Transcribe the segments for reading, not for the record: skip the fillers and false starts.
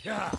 Yeah.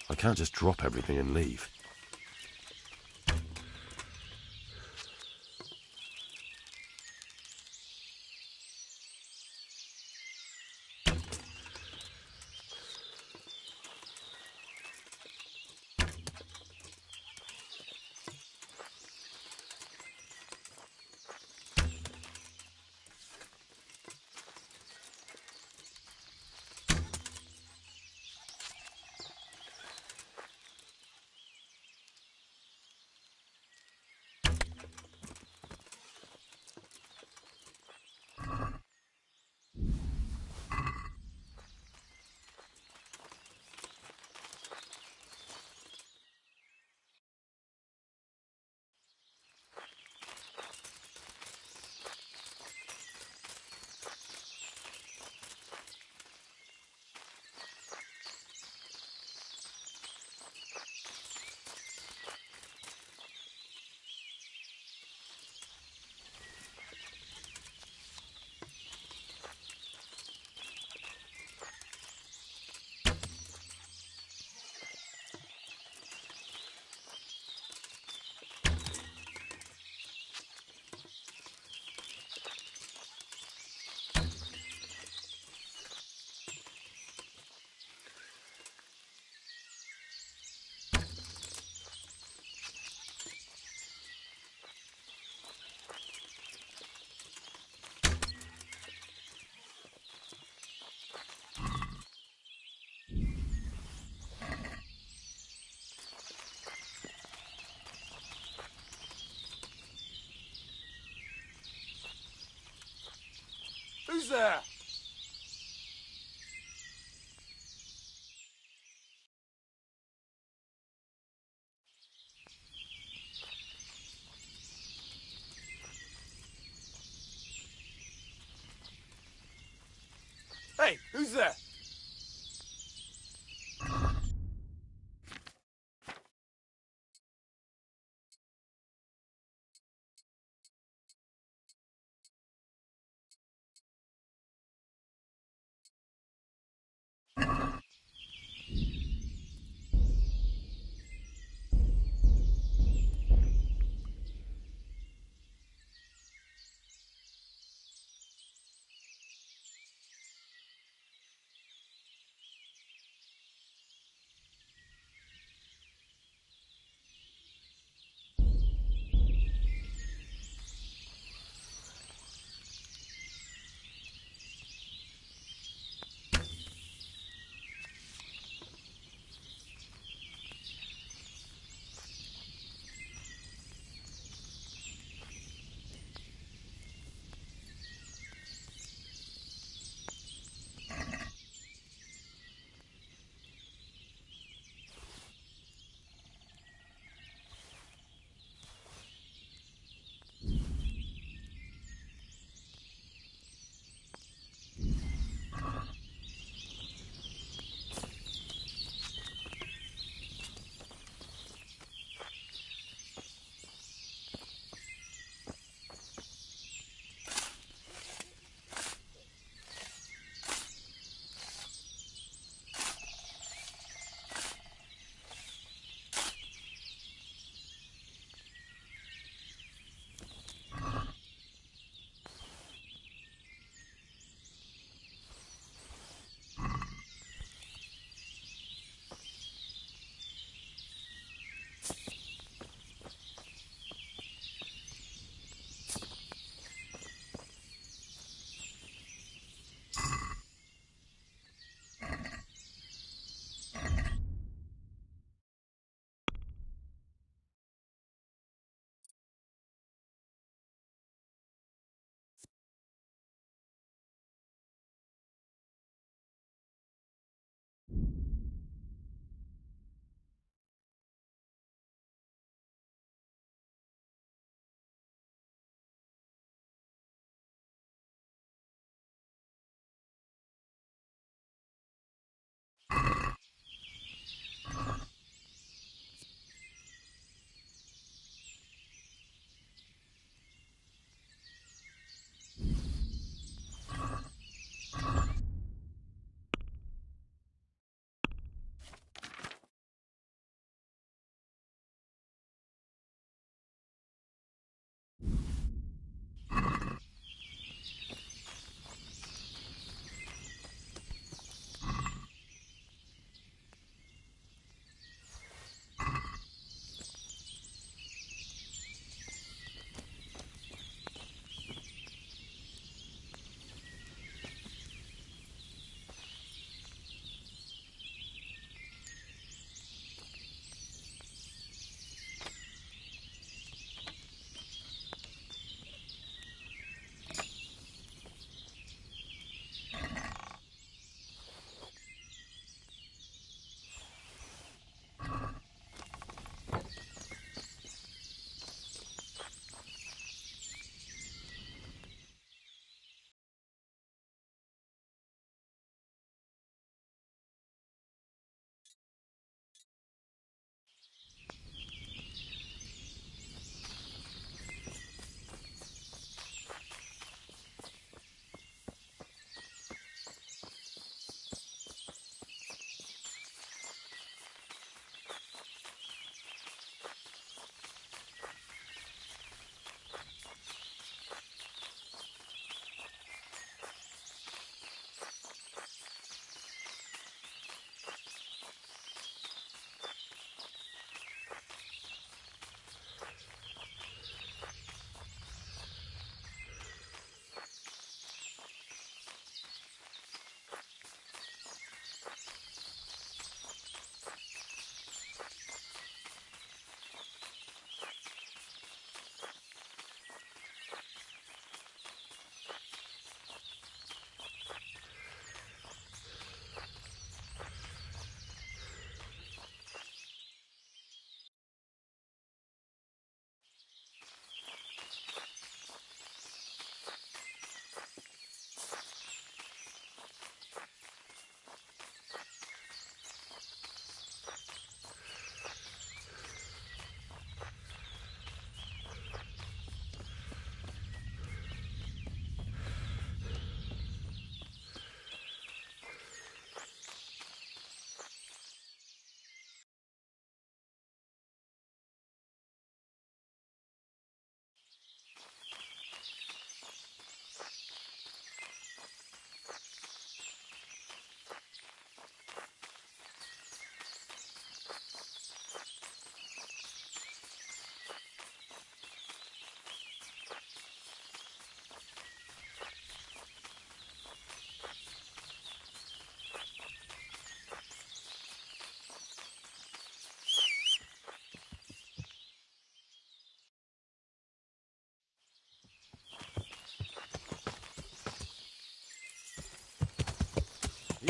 I can't just drop everything and leave. Who's there? Hey, who's there?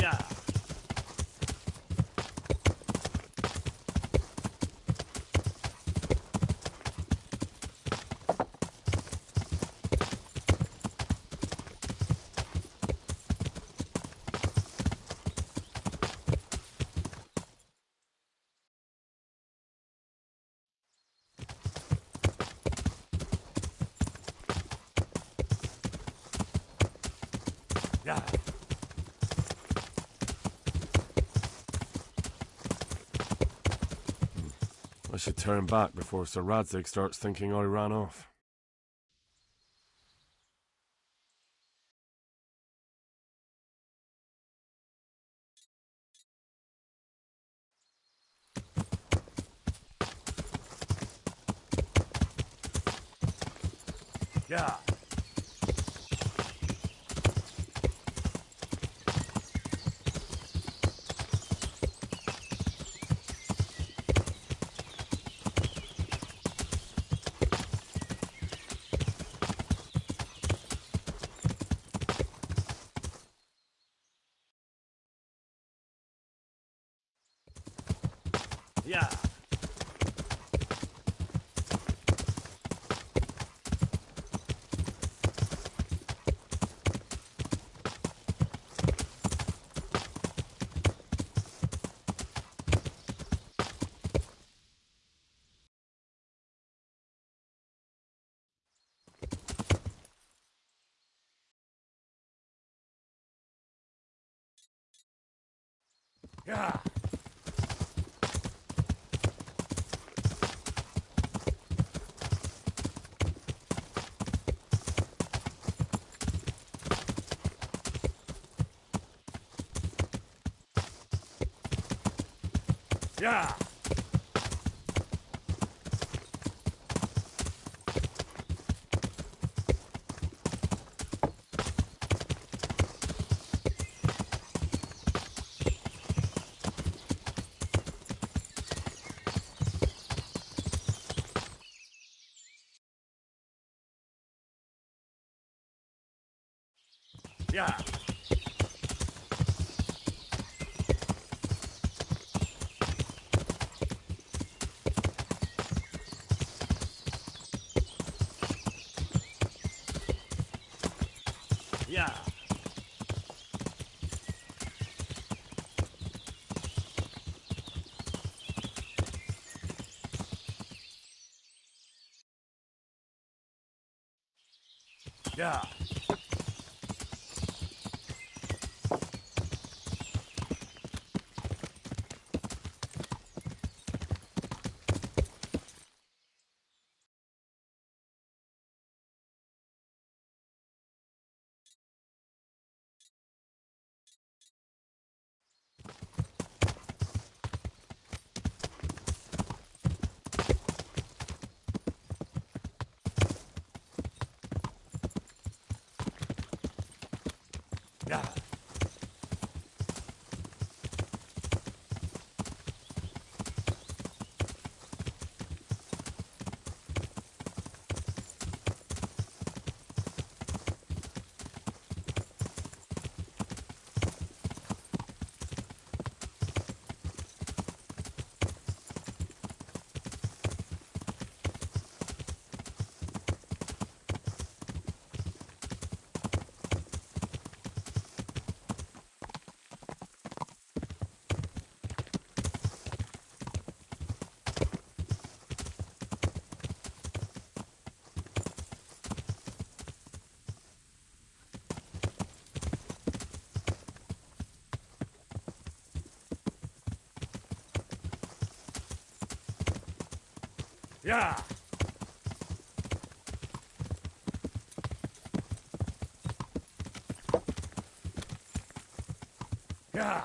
Yeah. Yeah. I should turn back before Sir Radzig starts thinking I ran off. Yeah. Yeah. Yeah. Yeah. Yeah. Yeah. Yeah. Yeah. Yeah. Yeah.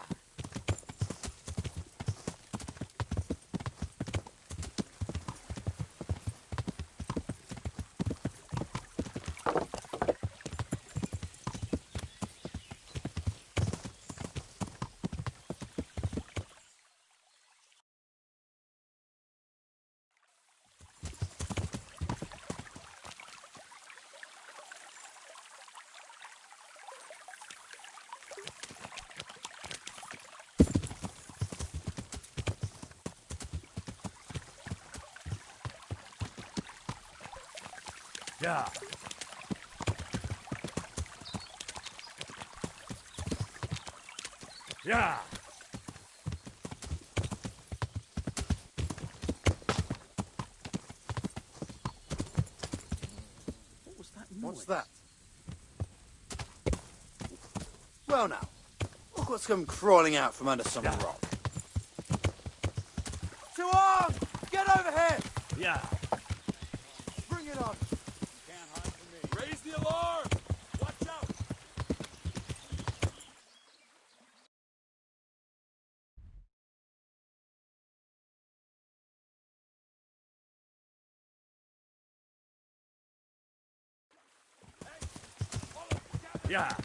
Yeah. Yeah. What was that noise? What's that? Well now, look what's come crawling out from under some rock. To arms! Get over here! Yeah. Bring it on! Can't hide from me. Raise the alarm! Watch out! Yeah.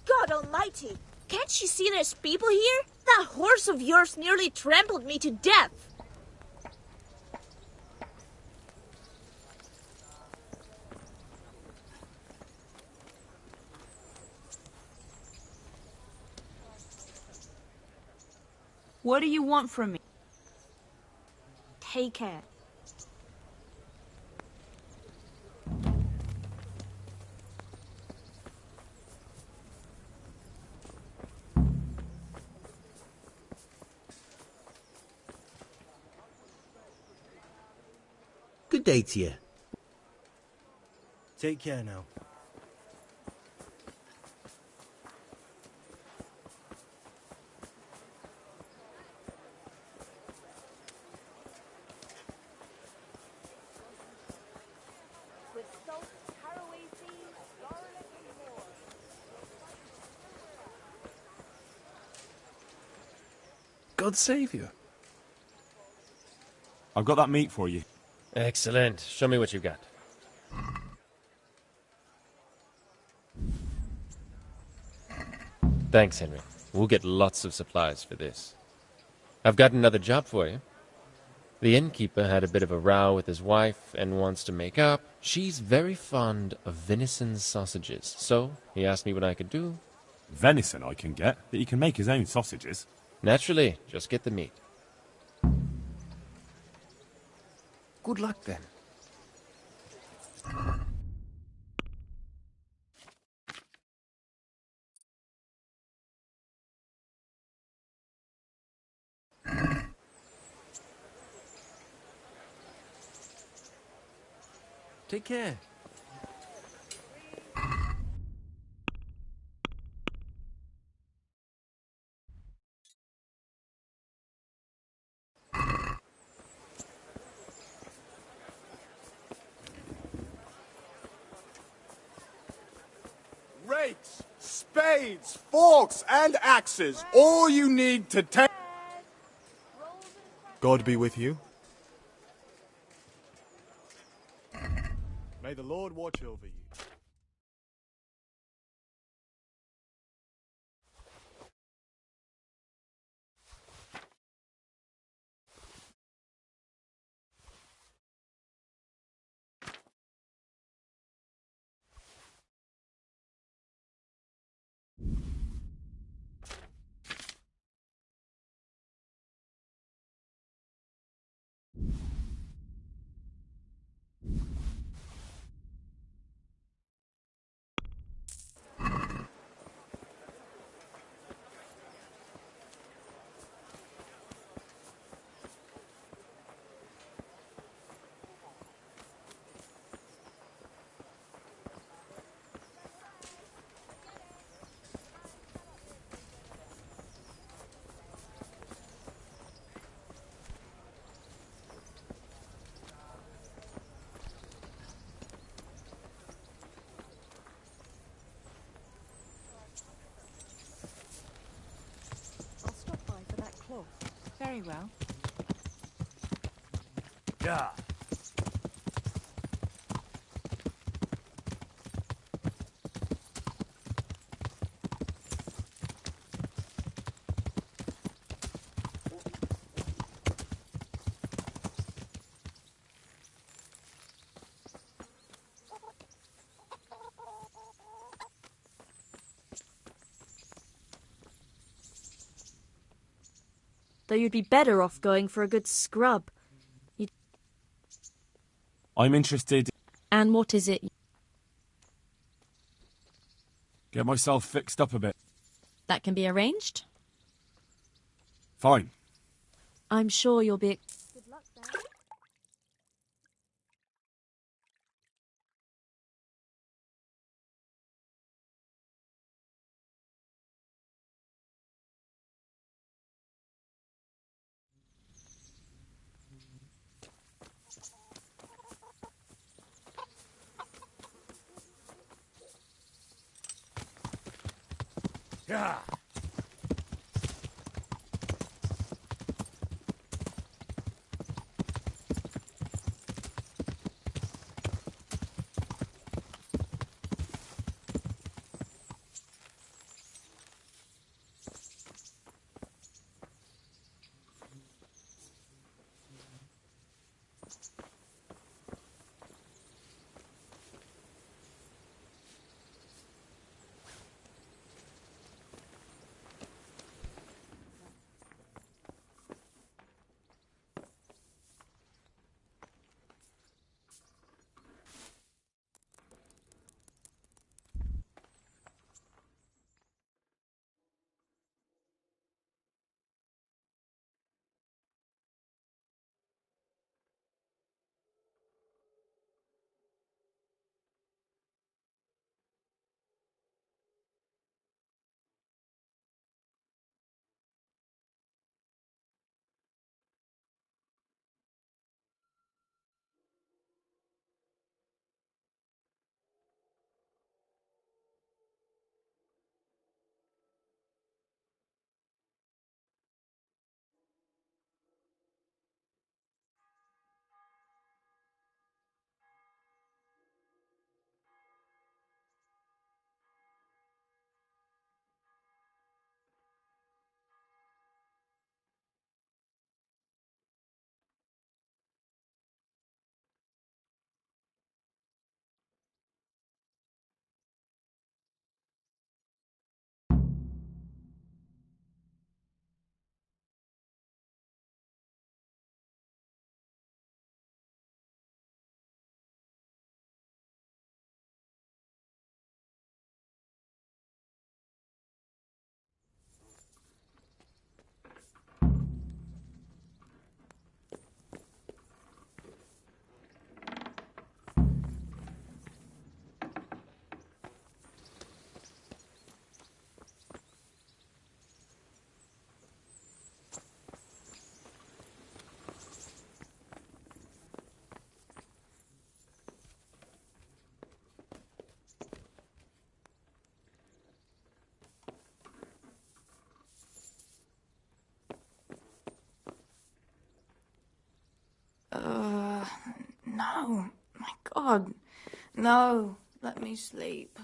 God almighty! Can't you see there's people here? That horse of yours nearly trampled me to death. What do you want from me? Take it. Good day to you. Take care now. With salt, caraway seeds, garlic, and more. God save you. I've got that meat for you. Excellent. Show me what you've got. Thanks, Henry. We'll get lots of supplies for this. I've got another job for you. The innkeeper had a bit of a row with his wife and wants to make up. She's very fond of venison sausages, so he asked me what I could do. Venison I can get, but he can make his own sausages. Naturally, just get the meat. Good luck then. Take care. Rakes, spades, forks, and axes. All you need to take. God be with you. May the Lord watch over you. I'll stop by for that cloth. Very well. Yeah. Though you'd be better off going for a good scrub. I'm interested. And what is it? Get myself fixed up a bit. That can be arranged? Fine. I'm sure you'll be... Good luck, then. Yeah. No. My God. No. Let me sleep.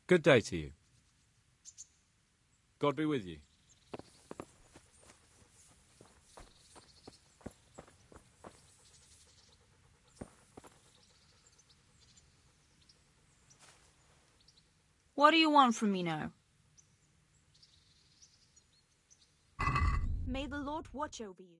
Good day to you. God be with you. What do you want from me now? May the Lord watch over you.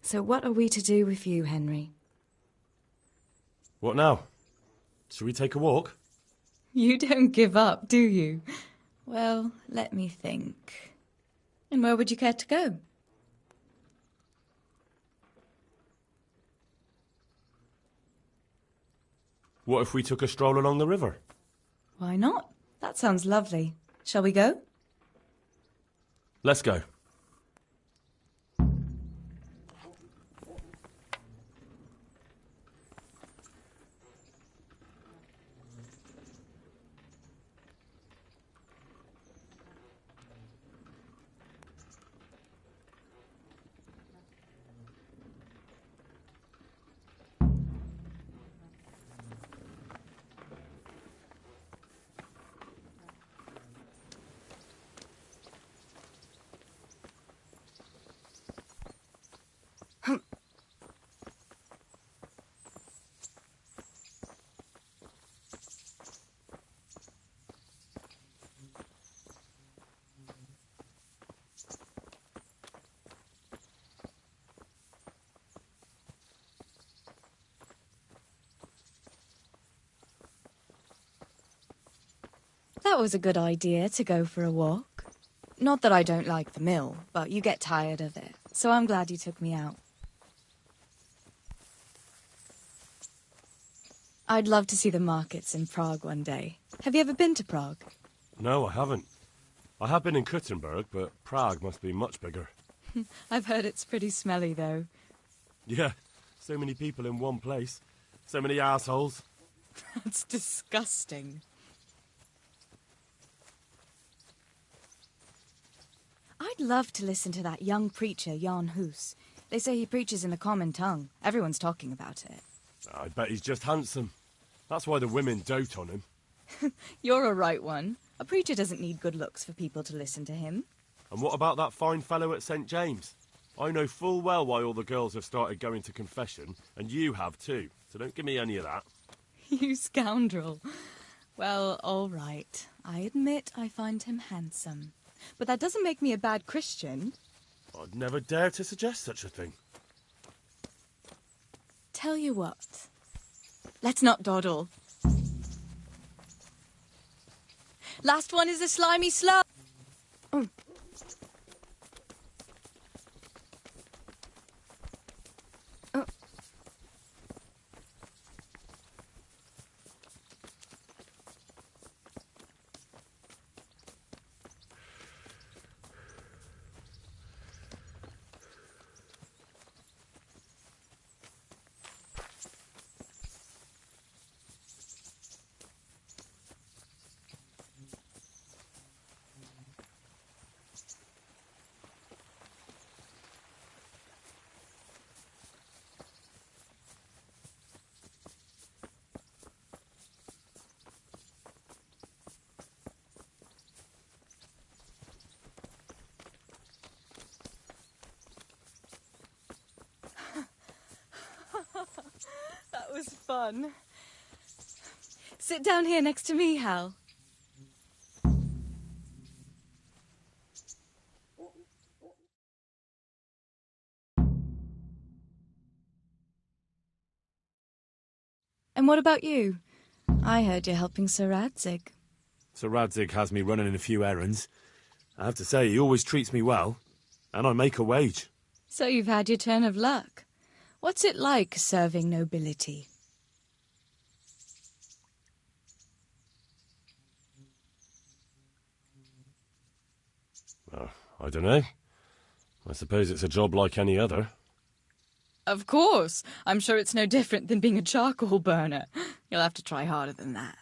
So what are we to do with you, Henry? What now? Shall we take a walk? You don't give up, do you? Well, let me think. And where would you care to go? What if we took a stroll along the river? Why not? That sounds lovely. Shall we go? Let's go. That was a good idea to go for a walk. Not that I don't like the mill, but you get tired of it, so I'm glad you took me out. I'd love to see the markets in Prague one day. Have you ever been to Prague? No, I haven't. I have been in Kuttenberg, but Prague must be much bigger. I've heard it's pretty smelly, though. Yeah, so many people in one place. So many assholes. That's disgusting. I'd love to listen to that young preacher, Jan Hus. They say he preaches in the common tongue. Everyone's talking about it. I bet he's just handsome. That's why the women dote on him. You're a right one. A preacher doesn't need good looks for people to listen to him. And what about that fine fellow at St. James? I know full well why all the girls have started going to confession, and you have too, so don't give me any of that. You scoundrel. Well, all right. I admit I find him handsome. But that doesn't make me a bad Christian. I'd never dare to suggest such a thing. Tell you what. Let's not dawdle. Last one is a slimy slug. Oh. Oh. That was fun. Sit down here next to me, Hal. And what about you? I heard you're helping Sir Radzig. Sir Radzig has me running a few errands. I have to say, he always treats me well, and I make a wage. So you've had your turn of luck. What's it like serving nobility? I don't know. I suppose it's a job like any other. Of course. I'm sure it's no different than being a charcoal burner. You'll have to try harder than that.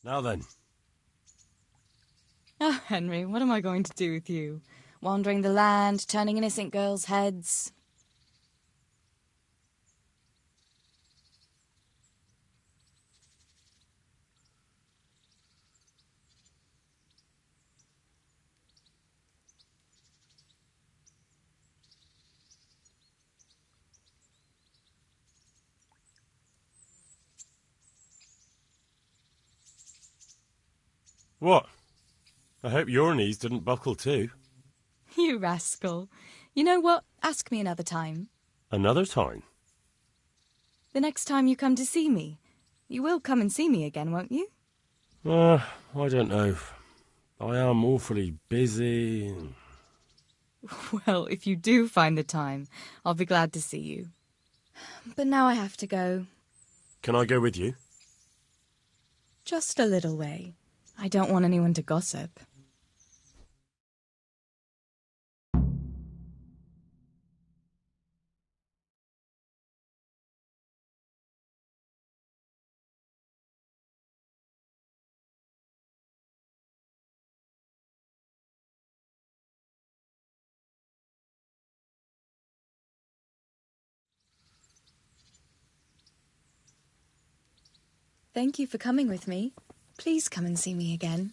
Now then. Oh, Henry, what am I going to do with you? Wandering the land, turning innocent girls' heads. What? I hope your knees didn't buckle too. You rascal. You know what? Ask me another time. Another time? The next time you come to see me. You will come and see me again, won't you? I don't know. I am awfully busy. Well, if you do find the time, I'll be glad to see you. But now I have to go. Can I go with you? Just a little way. I don't want anyone to gossip. Thank you for coming with me. Please come and see me again.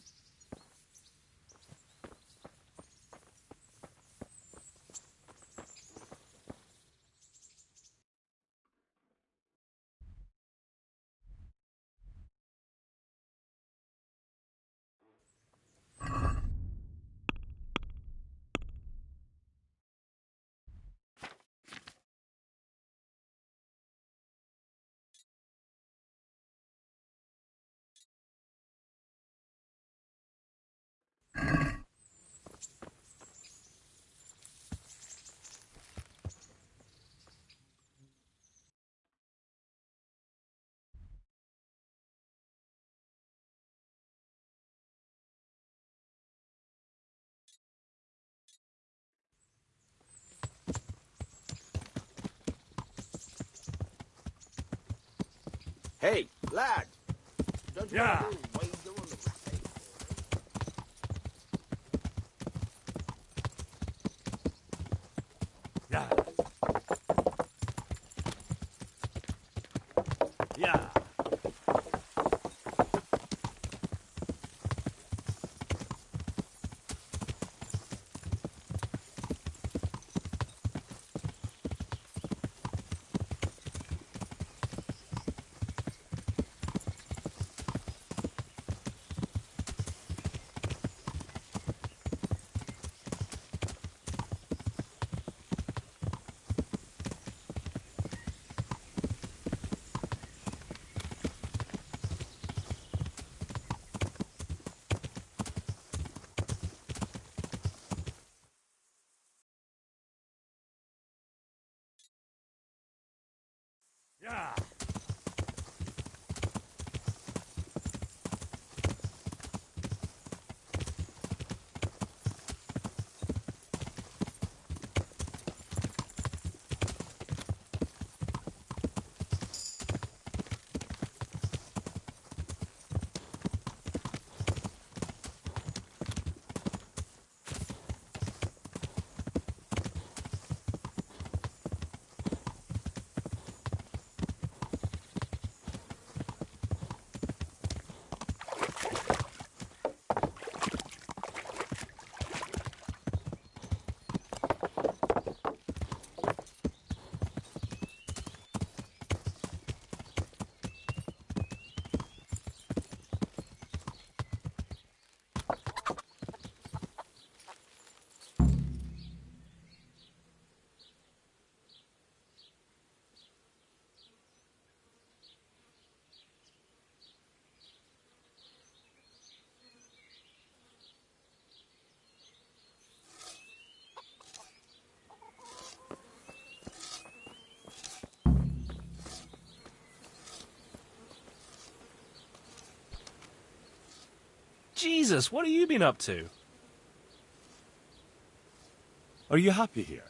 Hey, lad! Don't you Yeah. know why you go on the rampage? Yeah. Yeah. Yeah. Jesus, what have you been up to? Are you happy here?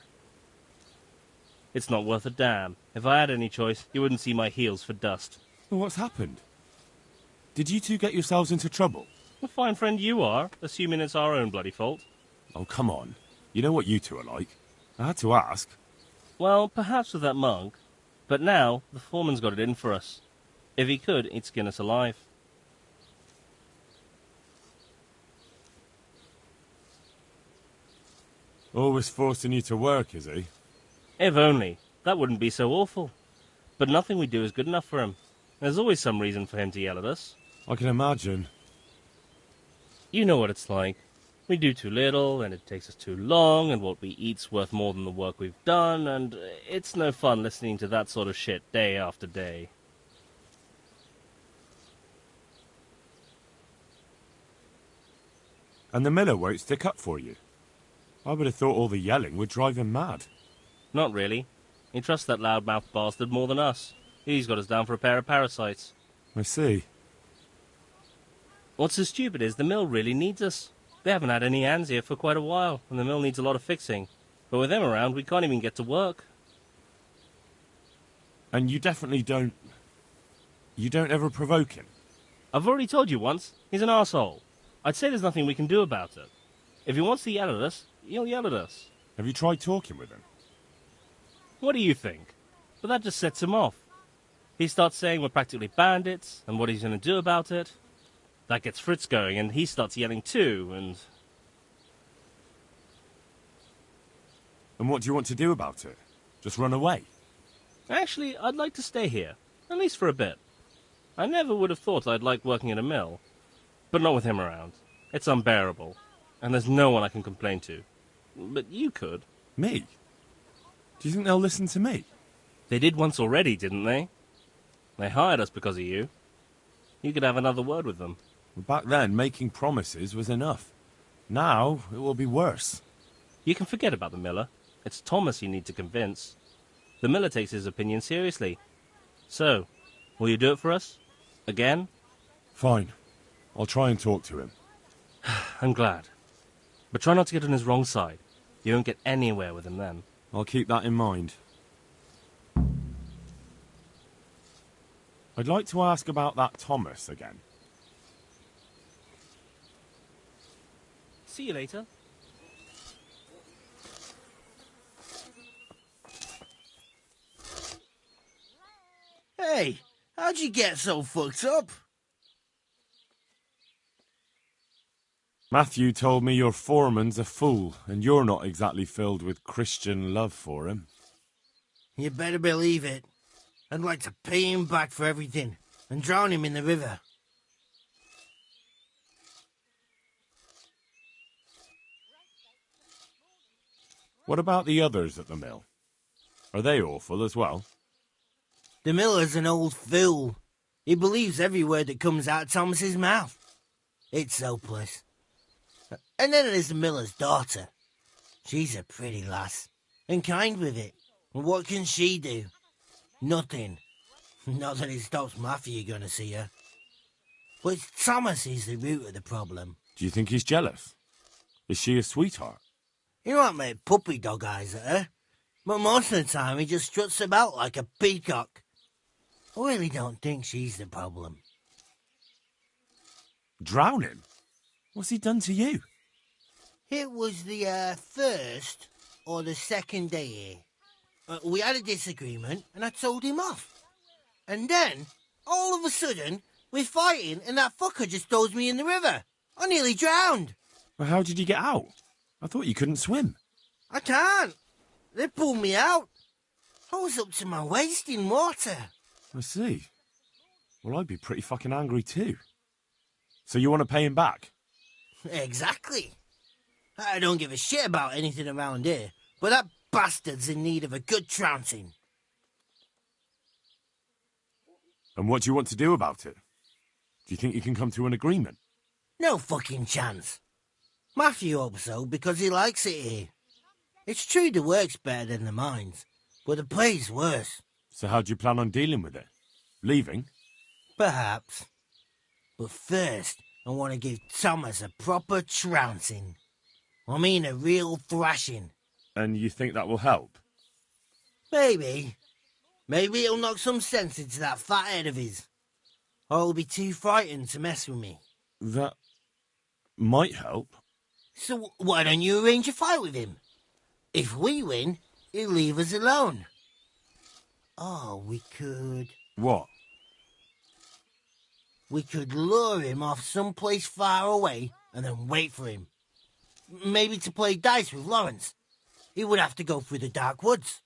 It's not worth a damn. If I had any choice, you wouldn't see my heels for dust. Well, what's happened? Did you two get yourselves into trouble? A fine friend you are, assuming it's our own bloody fault. Oh, come on. You know what you two are like. I had to ask. Well, perhaps with that monk. But now, the foreman's got it in for us. If he could, he'd skin us alive. Always forcing you to work, is he? If only. That wouldn't be so awful. But nothing we do is good enough for him. There's always some reason for him to yell at us. I can imagine. You know what it's like. We do too little, and it takes us too long, and what we eat's worth more than the work we've done, and it's no fun listening to that sort of shit day after day. And the miller won't stick up for you. I would have thought all the yelling would drive him mad. Not really. He trusts that loudmouth bastard more than us. He's got us down for a pair of parasites. I see. What's so stupid is the mill really needs us. They haven't had any hands here for quite a while, and the mill needs a lot of fixing. But with them around, we can't even get to work. And you definitely don't... You don't ever provoke him? I've already told you once, he's an arsehole. I'd say there's nothing we can do about it. If he wants to yell at us, he'll yell at us. Have you tried talking with him? What do you think? But that just sets him off. He starts saying we're practically bandits, and what he's going to do about it. That gets Fritz going, and he starts yelling too, and... And what do you want to do about it? Just run away? Actually, I'd like to stay here, at least for a bit. I never would have thought I'd like working in a mill. But not with him around. It's unbearable, and there's no one I can complain to. But you could. Me? Do you think they'll listen to me? They did once already, didn't they? They hired us because of you. You could have another word with them. Back then, making promises was enough. Now, it will be worse. You can forget about the miller. It's Thomas you need to convince. The miller takes his opinion seriously. So, will you do it for us? Again? Fine. I'll try and talk to him. I'm glad. But try not to get on his wrong side. You won't get anywhere with him then. I'll keep that in mind. I'd like to ask about that Thomas again. See you later. Hey, how'd you get so fucked up? Matthew told me your foreman's a fool, and you're not exactly filled with Christian love for him. You better believe it. I'd like to pay him back for everything and drown him in the river. What about the others at the mill? Are they awful as well? The miller's an old fool. He believes every word that comes out of Thomas's mouth. It's hopeless. And then there's the miller's daughter. She's a pretty lass, and kind with it. And what can she do? Nothing. Not that it stops Matthew going to see her. But it's Thomas who's the root of the problem. Do you think he's jealous? Is she a sweetheart? He might make puppy dog eyes at her, but most of the time he just struts about like a peacock. I really don't think she's the problem. Drown him? What's he done to you? It was the first or the second day here. We had a disagreement and I told him off. And then, all of a sudden, we're fighting and that fucker just throws me in the river. I nearly drowned. Well, how did you get out? I thought you couldn't swim. I can't. They pulled me out. I was up to my waist in water. I see. Well, I'd be pretty fucking angry too. So you want to pay him back? Exactly. I don't give a shit about anything around here, but that bastard's in need of a good trouncing. And what do you want to do about it? Do you think you can come to an agreement? No fucking chance. Matthew hopes so because he likes it here. It's true the work's better than the mines, but the play's worse. So how do you plan on dealing with it? Leaving? Perhaps. But first, I want to give Thomas a proper trouncing. I mean a real thrashing. And you think that will help? Maybe. Maybe it'll knock some sense into that fat head of his. Or he'll be too frightened to mess with me. That might help. So why don't you arrange a fight with him? If we win, he'll leave us alone. Oh, we could... What? We could lure him off someplace far away and then wait for him. Maybe to play dice with Lawrence. He would have to go through the dark woods.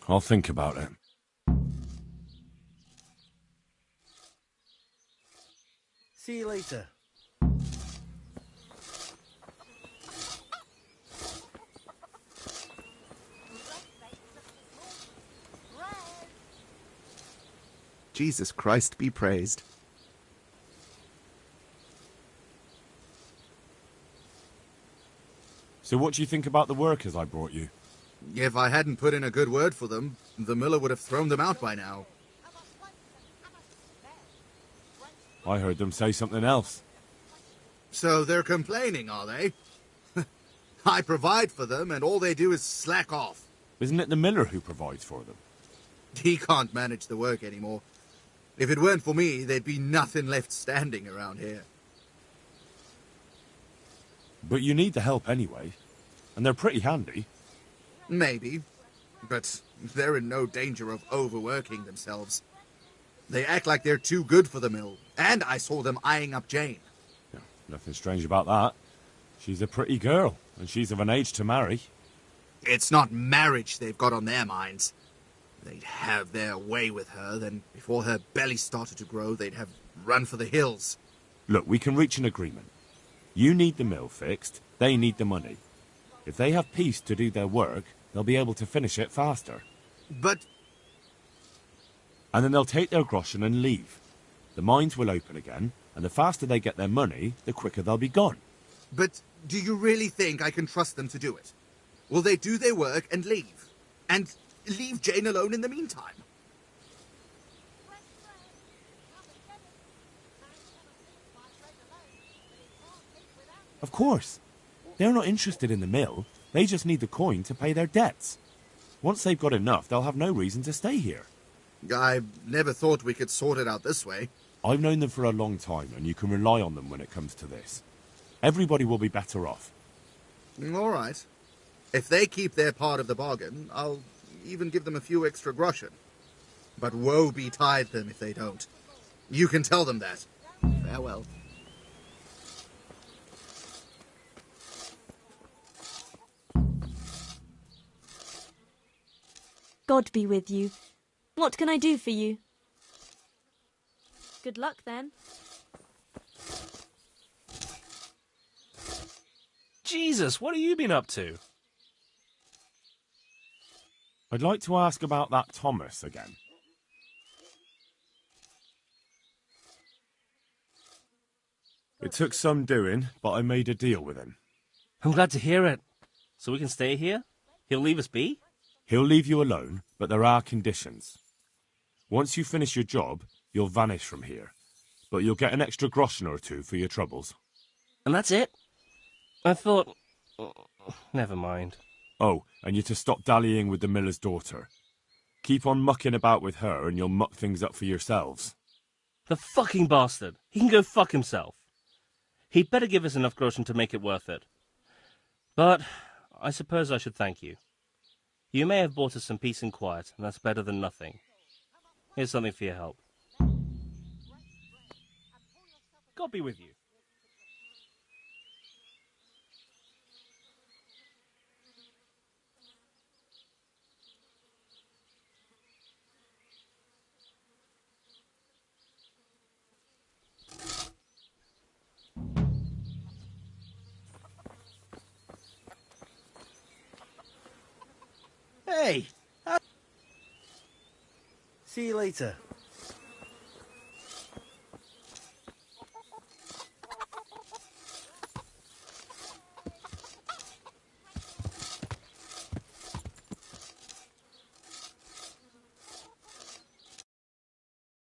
I'll think about it. See you later. Jesus Christ be praised. So what do you think about the workers I brought you? If I hadn't put in a good word for them, the miller would have thrown them out by now. I heard them say something else. So they're complaining, are they? I provide for them, and all they do is slack off. Isn't it the miller who provides for them? He can't manage the work anymore. If it weren't for me, there'd be nothing left standing around here. But you need the help anyway, and they're pretty handy. Maybe, but they're in no danger of overworking themselves. They act like they're too good for the mill, and I saw them eyeing up Jane. Yeah, nothing strange about that. She's a pretty girl, and she's of an age to marry. It's not marriage they've got on their minds. They'd have their way with her, then before her belly started to grow, they'd have run for the hills. Look, we can reach an agreement. You need the mill fixed, they need the money. If they have peace to do their work, they'll be able to finish it faster. But... And then they'll take their groschen and leave. The mines will open again, and the faster they get their money, the quicker they'll be gone. But do you really think I can trust them to do it? Will they do their work and leave? And leave Jane alone in the meantime? Of course. They're not interested in the mill. They just need the coin to pay their debts. Once they've got enough, they'll have no reason to stay here. I never thought we could sort it out this way. I've known them for a long time, and you can rely on them when it comes to this. Everybody will be better off. All right. If they keep their part of the bargain, I'll even give them a few extra groschen. But woe betide them if they don't. You can tell them that. Farewell. God be with you. What can I do for you? Good luck, then. Jesus, what have you been up to? I'd like to ask about that Thomas again. It took some doing, but I made a deal with him. I'm glad to hear it. So we can stay here? He'll leave us be? He'll leave you alone, but there are conditions. Once you finish your job, you'll vanish from here. But you'll get an extra groschen or two for your troubles. And that's it? I thought... Never mind. Oh, and you're to stop dallying with the miller's daughter. Keep on mucking about with her and you'll muck things up for yourselves. The fucking bastard. He can go fuck himself. He'd better give us enough groschen to make it worth it. But I suppose I should thank you. You may have bought us some peace and quiet, and that's better than nothing. Here's something for your help. God be with you. Hey! See you later.